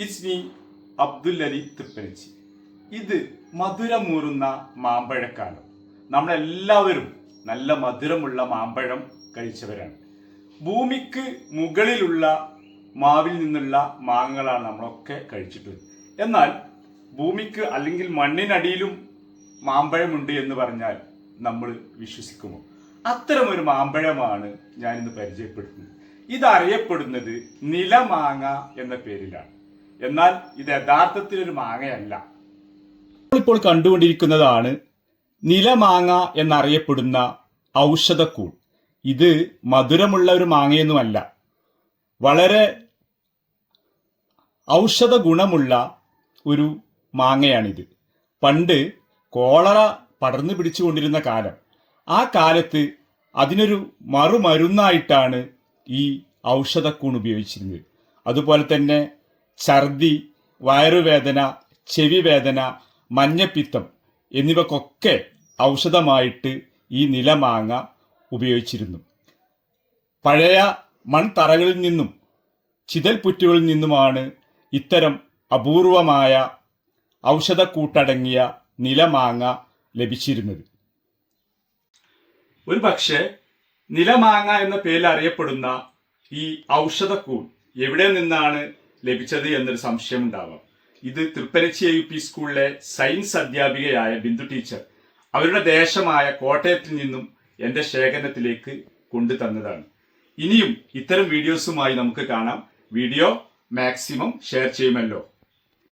It's me Abdul Ali Thrippanachi. ഇത് മധുരമൂറുന്ന മാമ്പഴക്കാലം. നമ്മളെല്ലാവരും നല്ല മധുരമുള്ള മാമ്പഴം കഴിച്ചവരാണ്. ഭൂമിക്ക് മുകളിലുള്ള മാവിൽ നിന്നുള്ള മാങ്ങകളാണ് നമ്മളൊക്കെ കഴിച്ചിട്ടുള്ളത്. എന്നാൽ ഭൂമിക്ക് അല്ലെങ്കിൽ മണ്ണിനടിയിലും മാമ്പഴമുണ്ട് എന്ന് പറഞ്ഞാൽ നമ്മൾ വിശ്വസിക്കുമോ? അത്തരമൊരു മാമ്പഴമാണ് ഞാനിന്ന് പരിചയപ്പെടുത്തുന്നത്. ഇതറിയപ്പെടുന്നത് നിലമാങ്ങ എന്ന പേരിലാണ്. എന്നാൽ ഇത് യഥാർത്ഥത്തിൽ ഒരു മാങ്ങയല്ല. ഇപ്പോൾ കണ്ടുകൊണ്ടിരിക്കുന്നതാണ് നിലമാങ്ങ എന്നറിയപ്പെടുന്ന ഔഷധക്കൂൺ. ഇത് മധുരമുള്ള ഒരു മാങ്ങയൊന്നുമല്ല, വളരെ ഔഷധ ഗുണമുള്ള ഒരു മാങ്ങയാണിത്. പണ്ട് കോളറ പടർന്നു പിടിച്ചുകൊണ്ടിരുന്ന കാലം, ആ കാലത്ത് അതിനൊരു മറുമരുന്നായിട്ടാണ് ഈ ഔഷധക്കൂൺ ഉപയോഗിച്ചിരുന്നത്. അതുപോലെ തന്നെ ഛർദി, വയറുവേദന, ചെവി വേദന, മഞ്ഞപ്പിത്തം എന്നിവക്കൊക്കെ ഔഷധമായിട്ട് ഈ നിലമാങ്ങ ഉപയോഗിച്ചിരുന്നു. പഴയ മൺതറകളിൽ നിന്നും ചിതൽപുറ്റുകളിൽ നിന്നുമാണ് ഇത്തരം അപൂർവമായ ഔഷധക്കൂട്ടടങ്ങിയ നിലമാങ്ങ ലഭിച്ചിരുന്നത്. ഒരു പക്ഷേ നിലമാങ്ങ എന്ന പേരിൽ അറിയപ്പെടുന്ന ഈ ഔഷധക്കൂൺ എവിടെ നിന്നാണ് ലഭിച്ചത് എന്നൊരു സംശയം ഉണ്ടാവാം. ഇത് തൃപ്പനച്ചി UP സ്കൂളിലെ സയൻസ് അധ്യാപികയായ ബിന്ദു ടീച്ചർ അവരുടെ ദേശമായ കോട്ടയത്തിൽ നിന്നും എൻ്റെ ശേഖരണത്തിലേക്ക് കൊണ്ടു തന്നതാണ്. ഇനിയും ഇത്തരം വീഡിയോസുമായി നമുക്ക് കാണാം. വീഡിയോ മാക്സിമം ഷെയർ ചെയ്യുമല്ലോ.